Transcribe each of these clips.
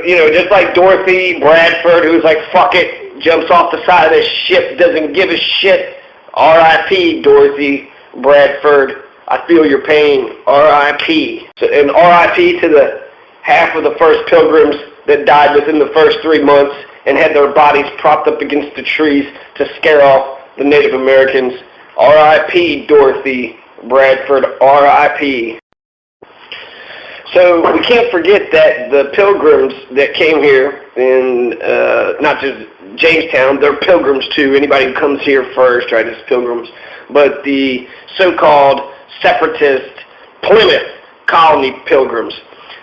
just like Dorothy Bradford, who's like, fuck it, jumps off the side of this ship, doesn't give a shit. R.I.P. Dorothy Bradford. I feel your pain. R.I.P. And R.I.P. to the half of the first Pilgrims that died within the first 3 months and had their bodies propped up against the trees to scare off the Native Americans. R.I.P. Dorothy Bradford. R.I.P. So we can't forget that the Pilgrims that came here in not just Jamestown, they're Pilgrims too. Anybody who comes here first, right, is Pilgrims. But the so-called separatist Plymouth Colony Pilgrims.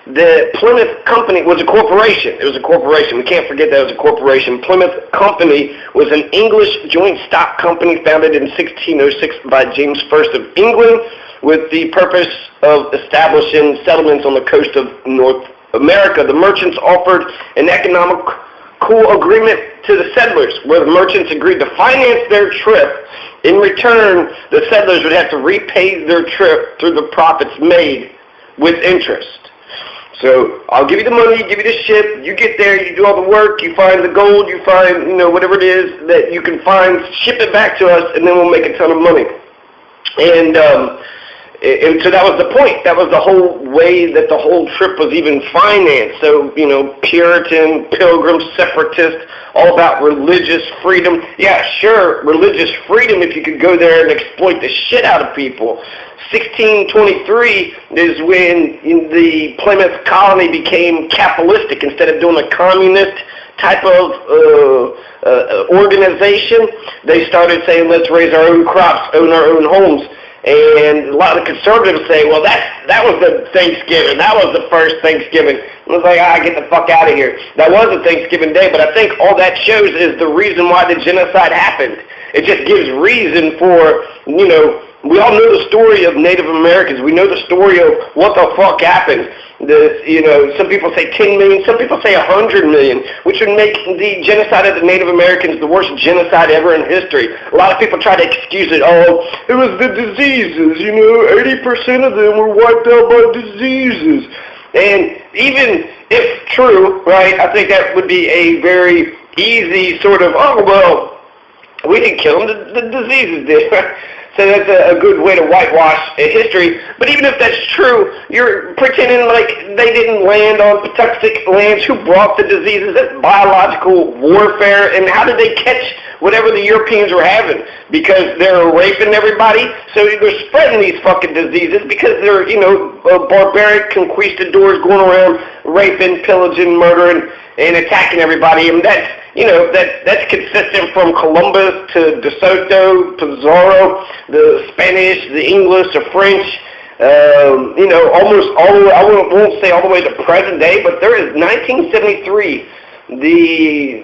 The Plymouth Company was a corporation. It was a corporation. We can't forget that it was a corporation. Plymouth Company was an English joint stock company founded in 1606 by James I of England with the purpose of establishing settlements on the coast of North America. The merchants offered an economical agreement to the settlers, where the merchants agreed to finance their trip. In return, the settlers would have to repay their trip through the profits made with interest. So I'll give you the money, give you the ship, you get there, you do all the work, you find the gold, you find, whatever it is that you can find, ship it back to us, and then we'll make a ton of money. And so that was the point. That was the whole way that the whole trip was even financed. So, Puritan, Pilgrim, separatist, all about religious freedom. Yeah, sure, religious freedom if you could go there and exploit the shit out of people. 1623 is when the Plymouth Colony became capitalistic. Instead of doing a communist type of organization, they started saying, let's raise our own crops, own our own homes. And a lot of the conservatives say, well, that was the Thanksgiving. That was the first Thanksgiving. I was like, get the fuck out of here. That was a Thanksgiving day, but I think all that shows is the reason why the genocide happened. It just gives reason for, we all know the story of Native Americans. We know the story of what the fuck happened. Some people say 10 million, some people say 100 million, which would make the genocide of the Native Americans the worst genocide ever in history. A lot of people try to excuse it. Oh, it was the diseases, 80% of them were wiped out by diseases. And even if true, right, I think that would be a very easy sort of, we didn't kill them, the diseases did. So that's a good way to whitewash history. But even if that's true, you're pretending like they didn't land on Patuxent lands. Who brought the diseases? That's biological warfare. And how did they catch whatever the Europeans were having? Because they're raping everybody? So they're spreading these fucking diseases because they're, barbaric conquistadors going around raping, pillaging, murdering, and attacking everybody. And that's, that's consistent from Columbus to De Soto, Pizarro, the Spanish, the English, the French, almost all the way, I won't say all the way to present day, but there is 1973,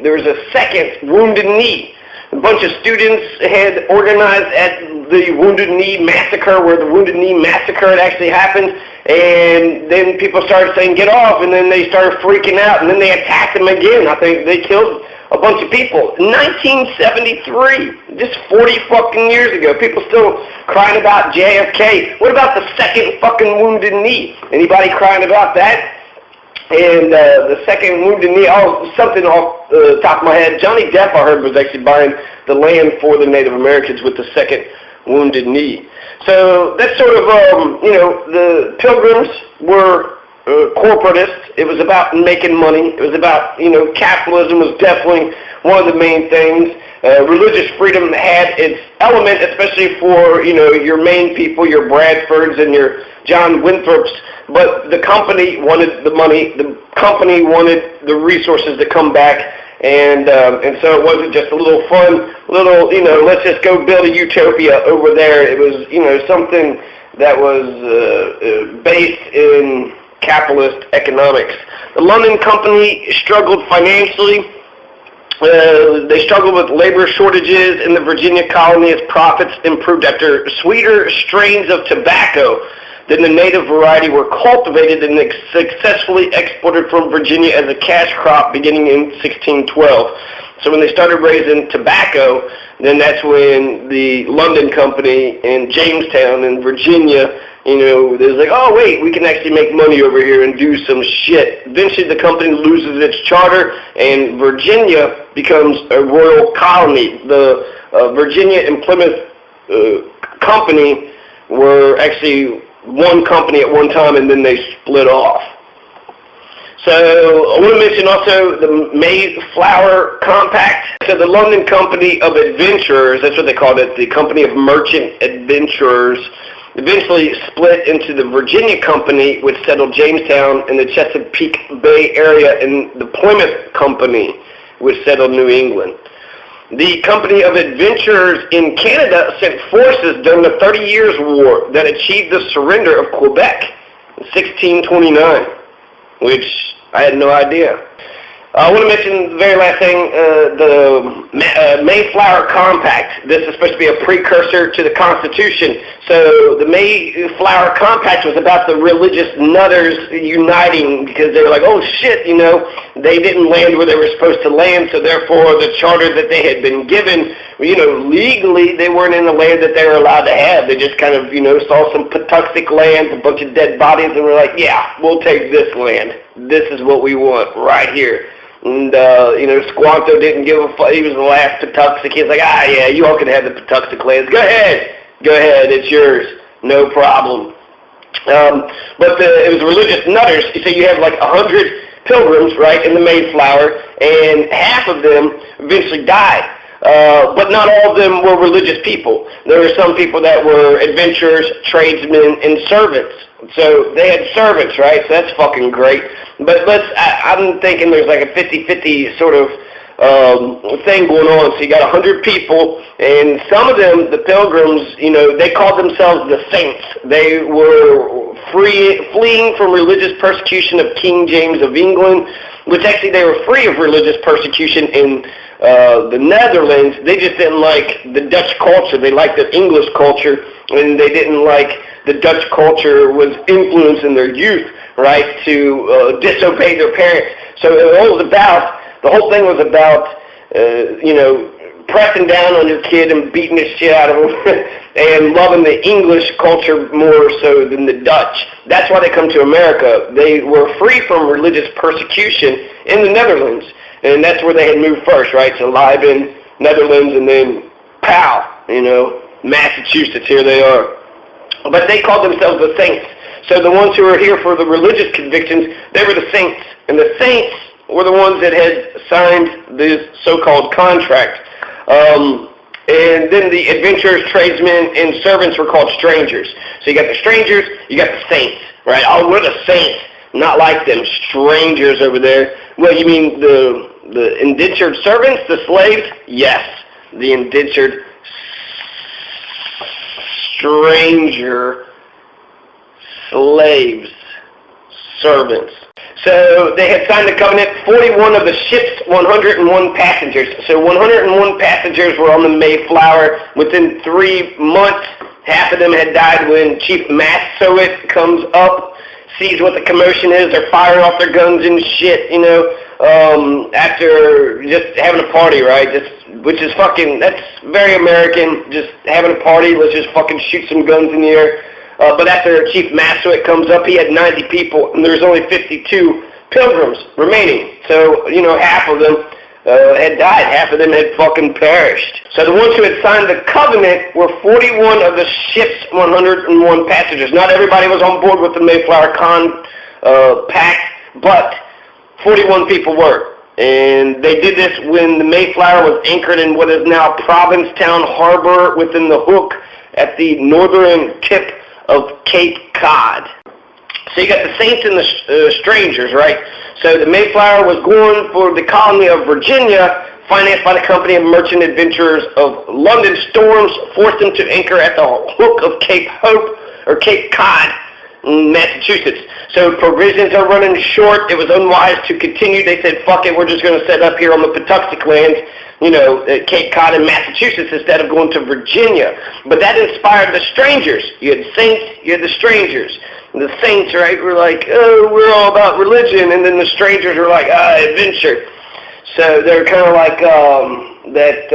there was a second Wounded Knee. A bunch of students had organized at the Wounded Knee Massacre, where the Wounded Knee Massacre had actually happened, and then people started saying, get off, and then they started freaking out, and then they attacked them again. I think they killed a bunch of people. 1973, just 40 fucking years ago. People still crying about JFK. What about the second fucking Wounded Knee? Anybody crying about that? And the second Wounded Knee, something off the top of my head, Johnny Depp, I heard, was actually buying the land for the Native Americans with the second Wounded Knee. So that's sort of, the Pilgrims were corporatists. It was about making money. It was about, capitalism was definitely one of the main things. Religious freedom had its element, especially for, your main people, your Bradfords and your John Winthrops, but the company wanted the money. The company wanted the resources to come back, and so it wasn't just a little fun, let's just go build a utopia over there. It was, something that was based in capitalist economics. The London Company struggled financially. They struggled with labor shortages in the Virginia colony as profits improved after sweeter strains of tobacco than the native variety were cultivated and successfully exported from Virginia as a cash crop beginning in 1612. So when they started raising tobacco, then that's when the London Company in Jamestown in Virginia You know, there's like, oh wait, we can actually make money over here and do some shit. Eventually the company loses its charter and Virginia becomes a royal colony. The Virginia and Plymouth company were actually one company at one time, and then they split off. So I want to mention also the Mayflower Compact. So the London Company of Adventurers, that's what they called it, the Company of Merchant Adventurers, eventually split into the Virginia Company, which settled Jamestown in the Chesapeake Bay area, and the Plymouth Company, which settled New England. The Company of Adventurers in Canada sent forces during the 30 Years' War that achieved the surrender of Quebec in 1629, which I had no idea. I want to mention the very last thing, the Mayflower Compact. This is supposed to be a precursor to the Constitution. So the Mayflower Compact was about the religious nutters uniting because they were like, oh shit, you know, they didn't land where they were supposed to land, so therefore the charter that they had been given, you know, legally they weren't in the land that they were allowed to have. They just kind of, you know, saw some Patuxent lands, a bunch of dead bodies, and were like, yeah, we'll take this land. This is what we want right here. And, you know, Squanto didn't give a fuck. He was the last Patuxent. He's like, yeah, you all can have the Patuxent lands. Go ahead, it's yours. No problem. But it was religious nutters. So you have like 100 pilgrims, right, in the Mayflower, and half of them eventually died. But not all of them were religious people. There were some people that were adventurers, tradesmen, and servants. So they had servants, right? So that's fucking great. But I'm thinking there's like a 50-50 sort of thing going on. So you got 100 people, and some of them, the pilgrims, you know, they called themselves the saints. They were fleeing from religious persecution of King James of England, which actually they were free of religious persecution in the Netherlands. They just didn't like the Dutch culture. They liked the English culture, and they didn't like the Dutch culture was influencing their youth, right, to disobey their parents. So the whole thing was about, you know, pressing down on your kid and beating the shit out of him and loving the English culture more so than the Dutch. That's why they come to America. They were free from religious persecution in the Netherlands, and that's where they had moved first, right? So Leiden, Netherlands, and then pow, you know, Massachusetts, here they are. But they called themselves the saints. So the ones who were here for the religious convictions, they were the saints. And the saints were the ones that had signed this so-called contract. And then the adventurers, tradesmen, and servants were called strangers. So you got the strangers, you got the saints, right? Oh, we're the saints. Not like them strangers over there. Well, you mean the indentured servants, the slaves? Yes, the indentured stranger, slaves, servants. So they had signed the covenant, 41 of the ship's 101 passengers. So 101 passengers were on the Mayflower. Within 3 months, half of them had died when Chief Massasoit comes up, sees what the commotion is. They're firing off their guns and shit, you know, after just having a party, right? Which is fucking, that's very American, just having a party, let's just fucking shoot some guns in the air. But after Chief Massasoit comes up, he had 90 people, and there's only 52 pilgrims remaining. So, you know, half of them had died, half of them had fucking perished. So the ones who had signed the covenant were 41 of the ship's 101 passengers. Not everybody was on board with the Mayflower Compact, but 41 people were. And they did this when the Mayflower was anchored in what is now Provincetown Harbor within the Hook at the northern tip of Cape Cod. So you got the saints and the strangers, right? So the Mayflower was going for the colony of Virginia, financed by the Company of Merchant Adventurers of London. Storms forced them to anchor at the Hook of Cape Hope, or Cape Cod, Massachusetts. So provisions are running short. It was unwise to continue. They said, fuck it, we're just going to set up here on the Patuxent lands, you know, at Cape Cod in Massachusetts instead of going to Virginia. But that inspired the strangers. You had saints, you had the strangers. And the saints, right, were like, oh, we're all about religion. And then the strangers were like, adventure. So they're kind of like that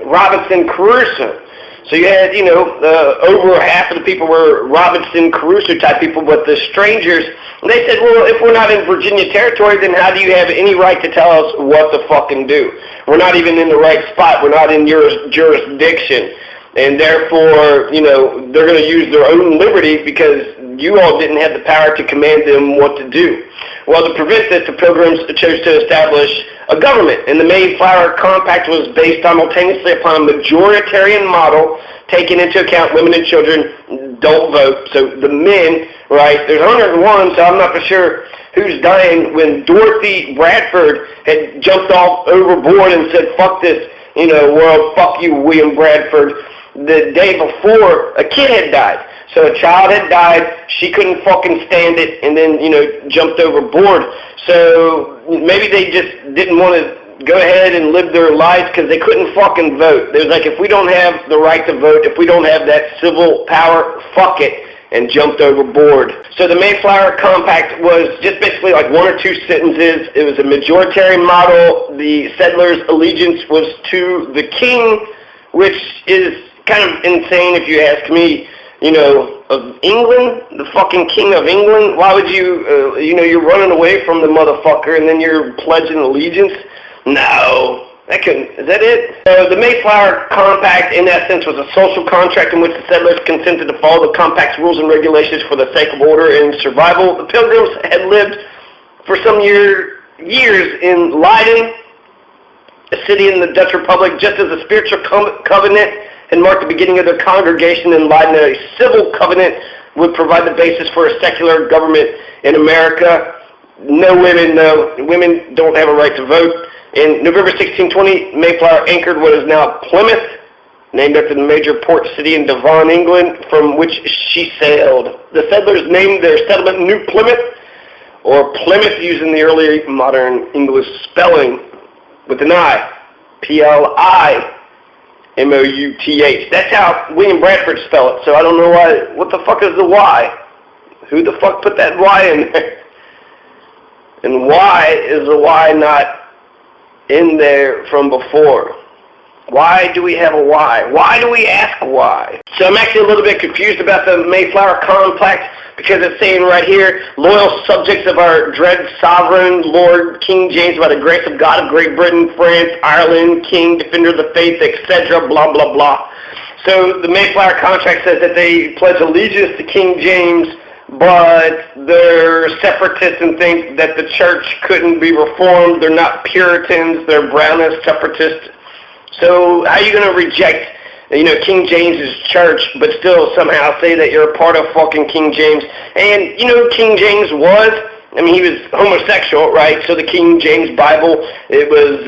Robinson Crusoe. So you had, over half of the people were Robinson Crusoe type people, but the strangers, they said, well, if we're not in Virginia territory, then how do you have any right to tell us what to fucking do? We're not even in the right spot. We're not in your jurisdiction. And therefore, they're going to use their own liberty because you all didn't have the power to command them what to do. Well, to prevent this, the Pilgrims chose to establish a government, and the Mayflower Compact was based simultaneously upon a majoritarian model, taking into account women and children don't vote. So the men, right, there's 101, so I'm not for sure who's dying, when Dorothy Bradford had jumped off overboard and said, fuck this, world, fuck you, William Bradford. The day before, a kid had died. So a child had died, she couldn't fucking stand it, and then, jumped overboard. So maybe they just didn't want to go ahead and live their lives because they couldn't fucking vote. It was like, if we don't have the right to vote, if we don't have that civil power, fuck it, and jumped overboard. So the Mayflower Compact was just basically like one or two sentences. It was a majoritarian model. The settlers' allegiance was to the king, which is kind of insane if you ask me. Of England, the fucking king of England, why would you, you're running away from the motherfucker and then you're pledging allegiance? No, is that it? So the Mayflower Compact, in essence, was a social contract in which the settlers consented to follow the compact's rules and regulations for the sake of order and survival. The Pilgrims had lived for some years in Leiden, a city in the Dutch Republic, just as a spiritual covenant and marked the beginning of their congregation in Leiden. A civil covenant would provide the basis for a secular government in America. No women, though. Women don't have a right to vote. In November 1620, Mayflower anchored what is now Plymouth, named after the major port city in Devon, England, from which she sailed. The settlers named their settlement New Plymouth, or Plymouth, using the early modern English spelling with an I, P-L-I. M-O-U-T-H. That's how William Bradford spelled it, so I don't know why. What the fuck is the Y? Who the fuck put that Y in there? And why is the Y not in there from before? Why do we have a Y? Why do we ask why? So I'm actually a little bit confused about the Mayflower Compact because it's saying right here, loyal subjects of our dread sovereign Lord King James by the grace of God of Great Britain, France, Ireland, King, Defender of the Faith, etc., blah, blah, blah. So the Mayflower Contract says that they pledge allegiance to King James, but they're separatists and think that the church couldn't be reformed. They're not Puritans, they're Brownist separatists. So how are you going to reject, King James's church, but still somehow say that you're a part of fucking King James? And King James was, he was homosexual, right? So the King James Bible, it was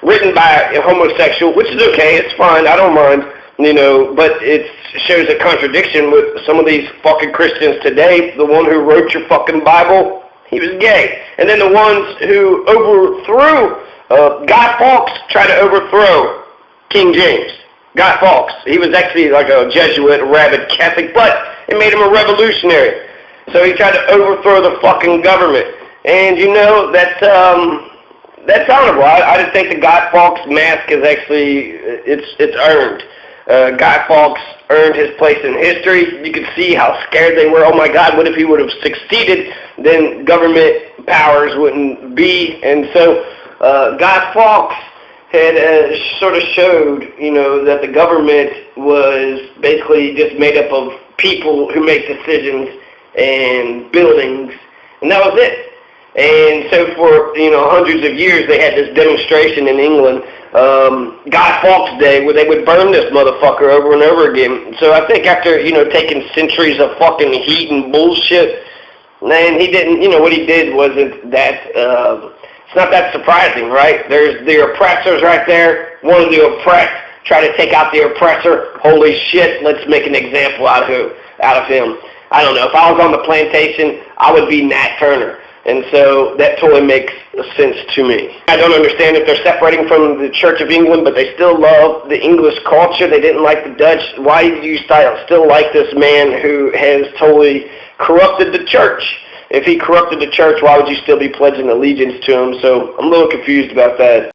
written by a homosexual, which is okay, it's fine, I don't mind, but it shows a contradiction with some of these fucking Christians today. The one who wrote your fucking Bible, he was gay. And then the ones who overthrew Guy Fawkes tried to overthrow King James. Guy Fawkes, he was actually like a Jesuit, a rabid Catholic, but it made him a revolutionary. So he tried to overthrow the fucking government. And that's honorable. I just think the Guy Fawkes mask is actually, it's earned. Guy Fawkes earned his place in history. You can see how scared they were. Oh my God, what if he would have succeeded? Then government powers wouldn't be. And so Guy Fawkes had sort of showed, that the government was basically just made up of people who make decisions and buildings, and that was it. And so for, hundreds of years they had this demonstration in England, Guy Fawkes Day, where they would burn this motherfucker over and over again. So I think after, taking centuries of fucking heat and bullshit, man, he didn't, what he did wasn't that, it's not that surprising, right? There's the oppressors right there. One of the oppressed, try to take out the oppressor. Holy shit, let's make an example out of him. I don't know. If I was on the plantation, I would be Nat Turner. And so that totally makes sense to me. I don't understand if they're separating from the Church of England, but they still love the English culture. They didn't like the Dutch. Why do you still like this man who has totally corrupted the church? If he corrupted the church, why would you still be pledging allegiance to him? So I'm a little confused about that.